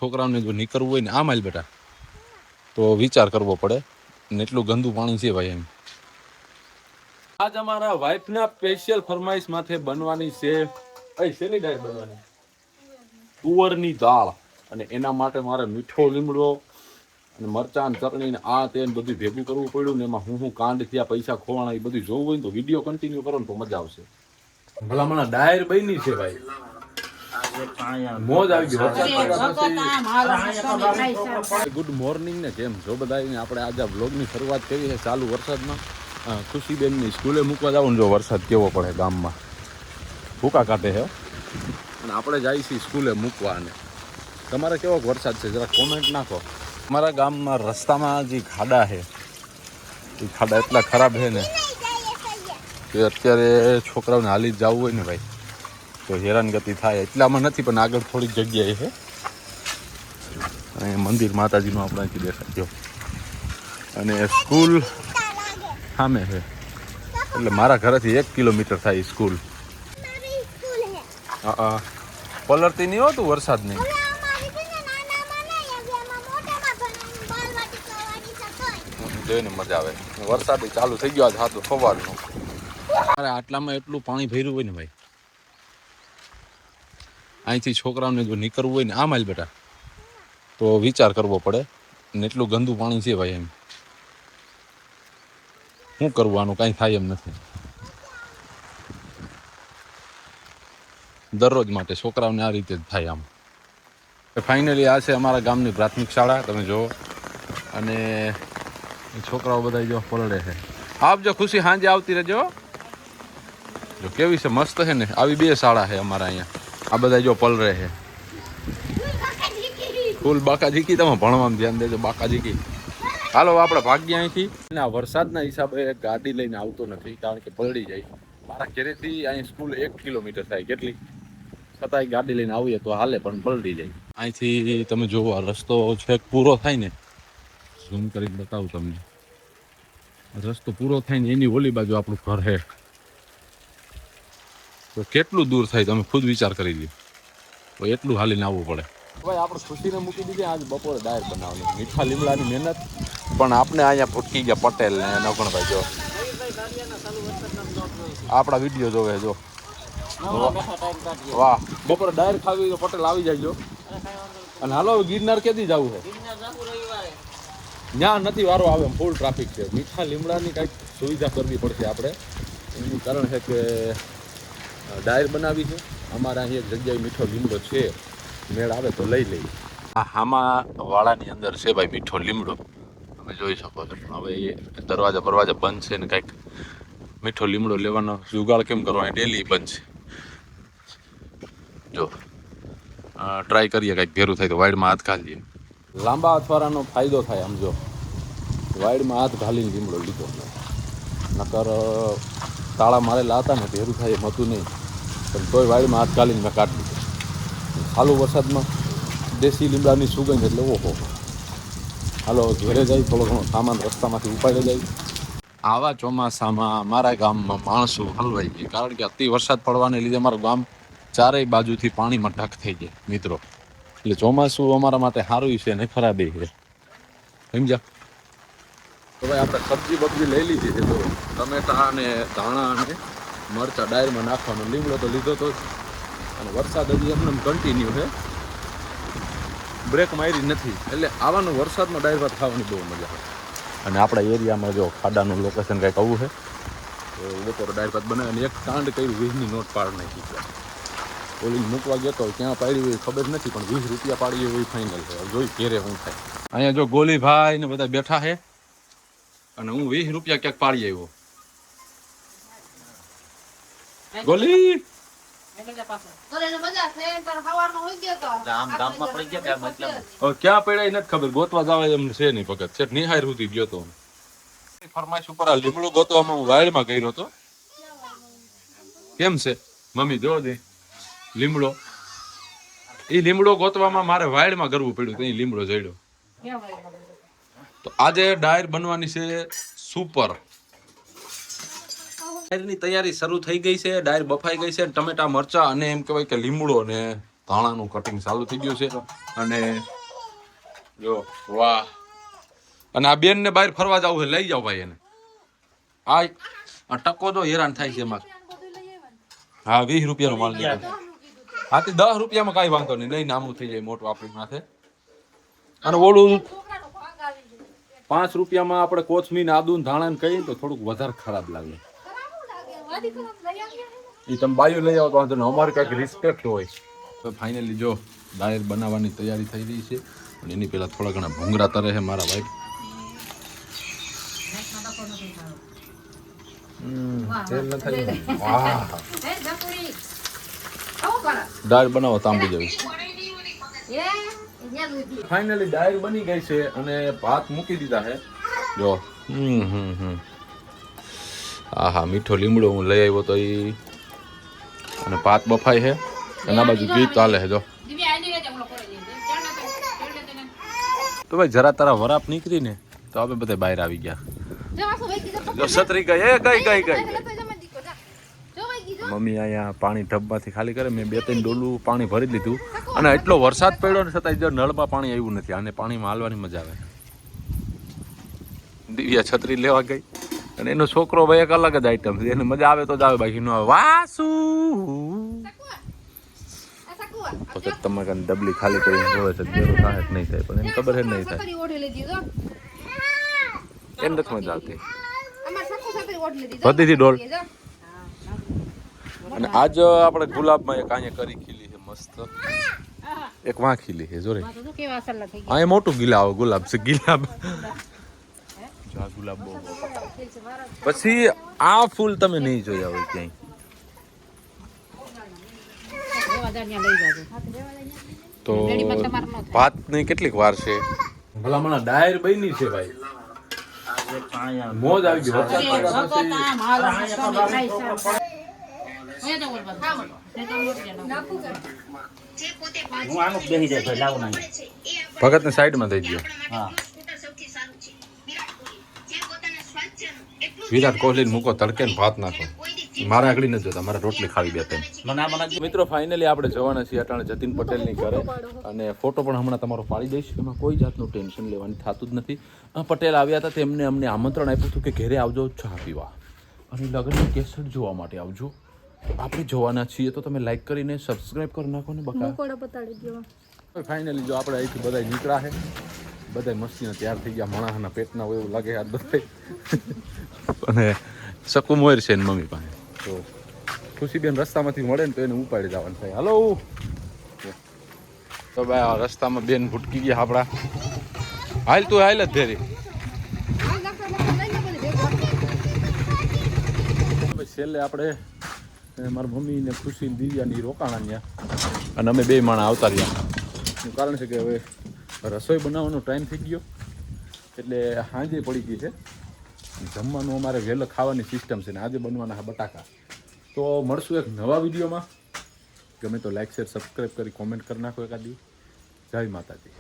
છોકરાઓને જો નીકળવું હોય ને આમ હાલ બેટા તો વિચાર કરવો પડે ને એટલું ગંદુ પાણી છે ભાઈ. એમ આજ અમારા વાઈફના સ્પેશિયલ ફરમાઈશ માથે બનવાની છે શેની દાળ બનવાની? તુવરની દાળ. અને એના માટે મારે મીઠો લીમડો અને મરચાં ચટણી ને આ તે બધું ભેગું કરવું પડ્યું ને એમાં હું કાંડ થયા પૈસા ખોવાણા એ બધું જોવું હોય ને તો વિડીયો કન્ટિન્યુ કરો ને તો મજા આવશે. ભલામણ ડાયર બની છે ભાઈ, મોજ આવી ગઈ. ગુડ મોર્નિંગ ને કેમ જો બધાને આપણે આજે વ્લોગની શરૂઆત કરી છે ચાલુ વરસાદમાં. ખુશીબેનની સ્કૂલે મૂકવા જવાનું જો વરસાદ કેવો પડે ગામમાં ભૂકા કાઢે છે અને આપણે જઈએ છીએ સ્કૂલે મૂકવા. અને તમારે કેવો વરસાદ છે જરા કોમેન્ટ નાખો. અમારા ગામમાં રસ્તામાં જે ખાડા છે એ ખાડા એટલા ખરાબ છે ને કે અત્યારે છોકરાઓને હાલી જ જવું હોય ને ભાઈ તો હેરાનગતિ થાય. એટલામાં નથી પણ આગળ થોડીક જગ્યાએ છે. અહીંયા મંદિર માતાજીનું આપણે અહીંથી દેખાડ્યો અને સ્કૂલ સામે છે એટલે મારા ઘરેથી 1 કિલોમીટર થાય સ્કૂલ. હા પલરતી નહીં હોતું વરસાદ નહીં. જોઈને મજા આવે. વરસાદ ચાલુ થઈ ગયો આજ હાથ સવારનું. અરે આટલામાં એટલું પાણી ભર્યું હોય ને ભાઈ અહીંથી છોકરાઓને જો નીકળવું હોય ને આમ હાલ બેટા તો વિચાર કરવો પડે ને એટલું ગંદુ પાણી છે ભાઈ. એમ શું કરવું આનું કાંઈ થાય એમ નથી. દરરોજ માટે છોકરાઓને આ રીતે જ થાય. આમ ફાઇનલી આ છે અમારા ગામની પ્રાથમિક શાળા તમે જુઓ. અને છોકરાઓ બધા જો પલળે છે. આવજો ખુશી સાંજે આવતી રહેજો. જો કેવી છે મસ્ત છે ને. આવી 2 શાળા છે અમારા અહીંયા. આ બધા જો પલળે છે ફૂલ બાકાજીકી. તમે ભણવામાં ધ્યાન દેજો બાકાજીકી. હાલો આપણે ભાગ્ય અહીંથી. આ વરસાદના હિસાબે ગાડી લઈને આવતો નથી કારણ કે પલળી જાય. મારા ઘરેથી અહીં સ્કૂલ 1 કિલોમીટર થાય કેટલી છતાંય ગાડી લઈને આવીએ તો હાલે પણ પલળી જાય. અહીંથી તમે જોવો આ રસ્તો છેક પૂરો થાય ને ઝૂમ કરીને બતાવું તમને. રસ્તો પૂરો થાય ને એની ઓલી બાજુ આપણું ઘર છે તો કેટલું દૂર થાય તમે ખુદ વિચાર કરી લો. તો એટલું હાલીને આવવું પડે. ભાઈ આપણે ખુશીને મૂકી દીધી. આજ બપોરે ડાયર બનાવવાની મીઠા લીમડાની મહેનત પણ આપણે અહીંયા ભૂટકી ગયા પટેલ ને નગણભાઈ જો આપણા વિડીયો જોવે જો. વાહ બપોરે ડાયર ખાવી તો પટેલ આવી જાય જો. અને હાલો ગિરનાર કેદી જવું છે? ત્યાં નથી વારો આવે ફૂલ ટ્રાફિક છે. મીઠા લીમડાની કાંઈક સુવિધા કરવી પડશે આપણે. એનું કારણ છે કે ડાયર બનાવી છે અમારે અહીં એક જગ્યાએ મીઠો લીમડો છે. મેળ આવે તો લઈ લઈએ. આ હામા વાળાની અંદર છે ભાઈ મીઠો લીમડો તમે જોઈ શકો છો. હવે એ દરવાજા બંધ છે ને કાંઈક મીઠો લીમડો લેવાનો જુગાડ કેમ કરવાનો ડેલી બંધ છે. જો ટ્રાય કરીએ કાંઈક ભેરું થાય તો વાઈડમાં હાથ ઘાલીએ. લાંબા અથવારાનો ફાયદો થાય. આમ જો વાઈડમાં હાથ ઘાલીને લીમડો લીધો નકર તાળા મારેલા હતા ને ભેરું થાય એમ હતું નહીં પણ તોય વાઈડમાં હાથ ઘાલીને મેં કાઢી દીધો. ચાલુ વરસાદમાં દેશી લીમડાની સુગંધ એટલે ઓહો. હાલો ઘરે જાય થોડો ઘણો સામાન રસ્તામાંથી ઉપાડી જાય. આવા ચોમાસામાં અમારા ગામમાં માણસો હલવાઈ ગઈ કારણ કે અતિ વરસાદ પડવાને લીધે અમારું ગામ ચારેય બાજુથી પાણીમાં ઢક થઈ જાય મિત્રો. એટલે ચોમાસું અમારા માટે સારું છે ને ખરાબ છે સમજ્યા. તો ભાઈ આપણે સબ્જી બબ્જી લઈ લીધી છે તો ટમેટા અને ધાણા અને મરચાં ડાયરમાં નાખવાનો. લીમડો તો લીધો તો અને વરસાદ હજી એમને કન્ટિન્યુ છે બ્રેક મારી નથી એટલે આવાનું વરસાદમાં ડાયર ભાત ખાવાની બહુ મજા આવે. અને આપણા એરિયામાં જો ખાડાનું લોકેશન કંઈક આવું છે તો બપોરે ડાયર ભાત બનાવે. અને એક કાંડ કર્યું 20ની નોટ પાડ નાખી છે. ઓલી મૂકવા ગયો તો ક્યાં પાડી હોય ખબર નથી પણ 20 રૂપિયા પાડીએ એવી ફાઇનલ છે. જોઈ ઘેરે શું થાય. અહીંયા જો ગોલીભાઈ ને બધા બેઠા છે અને હું 20 રૂપિયા ક્યાંક પાડી આવ્યો. ગોલી ક્યાં પડ્યા નથી ખબર. ગોતવા જવા એમ છે નહીં પગત છે. નિહાર સુધી ગયો તો ફરમાઈશ ઉપર આ લીમડું ગોતવામાં હું વાયડમાં ગયો હતો. કેમ છે મમ્મી જો દે લીમડો. એ લીમડો ગોતવામાં મારે વાયડમાં કરવું પડ્યું તો એ લીમડો જડ્યો. તો આજે ડાયર બનવાની છે સુપર. ડાયરની તૈયારી શરૂ થઈ ગઈ છે. ડાયર બફાઈ ગઈ છે. ટમેટા મરચા અને એમ કહેવાય કે લીમડો ને ધાણાનું કટિંગ ચાલુ થઈ ગયું છે. અને જો વાહ. અને આ બેન ને બહાર ફરવા જવું છે, લઈ જાઓ ભાઈ એને. આ ટકો તો હેરાન થાય છે એમાં. હા 20 રૂપિયાનો માલ નીકળે. હા તે 10 રૂપિયામાં કાંઈ વાંધો નહીં, લઈને આમનું થઈ જાય મોટું આપણી માથે. અને ઓલું 5 રૂપિયામાં આપણે કોથમીર આદુ ને ધાણા ને કહીએ તો થોડુંક વધારે ખરાબ લાગે. એ તમે બાયું લઈ આવો તો વાંધો નહીં, અમારે કાંઈક રિસ્પેક્ટ હોય. તો ફાઇનલી જો ડાયર બનાવવાની તૈયારી થઈ રહી છે, અને એની પહેલા થોડા ઘણા ભૂંગળા તરે છે મારા ભાઈ. ડાયર બનાવો તાંબી જવી. ફાઇનલી ડાયર બની ગઈ છે અને ભાત મૂકી દીધા છે જો. હા મીઠો લીમડો હું લઈ આવ્યો તો એ, અને ભાત બફાય છે અને આ બાજુ ગીત ચાલે છે જો. તો ભાઈ જરા તારા વરાપ નીકળી ને તો આપણે બધા બહાર આવી ગયા. જો છત્રી ગઈ ગઈ. મમ્મી અહીંયા પાણી ટબમાંથી ખાલી કરે, મેં 2-3 ડોલું પાણી ભરી લીધું. અને એટલો વરસાદ પડ્યો ને છતાં જો નળમાં પાણી આવ્યું નથી. આને પાણીમાં હાલવાની મજા આવે. દિવ્યા છત્રી લેવા ગઈ અને એનો છોકરો ભાઈ એક અલગ જ આઈટમ છે, એને મજા આવે તો જ આવે, બાકી ન આવે. વાસુ પછી તમારે કાન ડબલી ખાલી કરીને જોવે છે ભેરું થાય કે નહીં થાય, પણ એને ખબર છે નહીં થાય. એને નથી મજા આવતી બધીથી ડોલ. અને આજ આપણે ગુલાબમાં એક અહીંયા કરી ખીલી છે મસ્ત, એક વાં ખીલી છે જોરે. અહીંયા મોટું ગુલાબ છે ગુલાબ. ગુલાબ બહુ. પછી આ ફૂલ તમે નહીં જોયા હોય ક્યાંય તો ભાત ની કેટલીક વાર છે. ભલામણ ડાયર બની છે ભાઈ, મોજ આવી ગઈ. ભગત ને સાઈડ માં થઈ ગયો. વિરાટ કોહલી મૂકો તડકે ને ભાત નાખો, મારે આગળ નથી જોતા, મારે રોટલી ખાવી બે તેમ. મિત્રો ફાઇનલી આપણે જવાના છીએ અટાણે જતીન પટેલની ઘરે, અને ફોટો પણ હમણાં તમારો પાડી દઈશ. એમાં કોઈ જાતનું ટેન્શન લેવાની થતું જ નથી. પટેલ આવ્યા હતા, તેમને અમને આમંત્રણ આપ્યું હતું કે ઘરે આવજો ચા પીવા અને લગ્નની કેસેટ જોવા માટે આવજો. આપણે જોવાના છીએ તો તમે લાઈક કરીને સબસ્ક્રાઇબ કરી નાખો ને બકા. ફાઇનલી જો આપણે અહીંથી બધા નીકળ્યા છે, બધા મસ્તીને તૈયાર થઈ ગયા. માણસના પેટના હોય એવું લાગે આ બધા. અને શકુ મોર છે ને મમ્મી પાસે, તો ખુશીબેન રસ્તામાંથી મળે ને તો એને ઉપાડી જવાનું થાય. હલો તો ભાઈ આ રસ્તામાં બેન ભૂટકી ગયા આપણા. હાલ તું હાલ જ ધેરી. છેલ્લે આપણે મારા મમ્મી ને ખુશી દિવ્યાની રોકાણા ત્યાં, અને અમે 2 માણસ આવતા રહ્યા. એનું કારણ છે કે હવે રસોઈ બનાવવાનો ટાઈમ થઈ ગયો, એટલે સાંજે પડી ગઈ છે. જમવાનું અમારે વહેલો ખાવાની સિસ્ટમ છે ને આજે બનવાના બટાકા. તો મળશું એક નવા વિડીયોમાં. ગમે તો લાઈક શેર સબસ્ક્રાઈબ કરી કોમેન્ટ કરી નાખો એકાદી. જય માતાજી.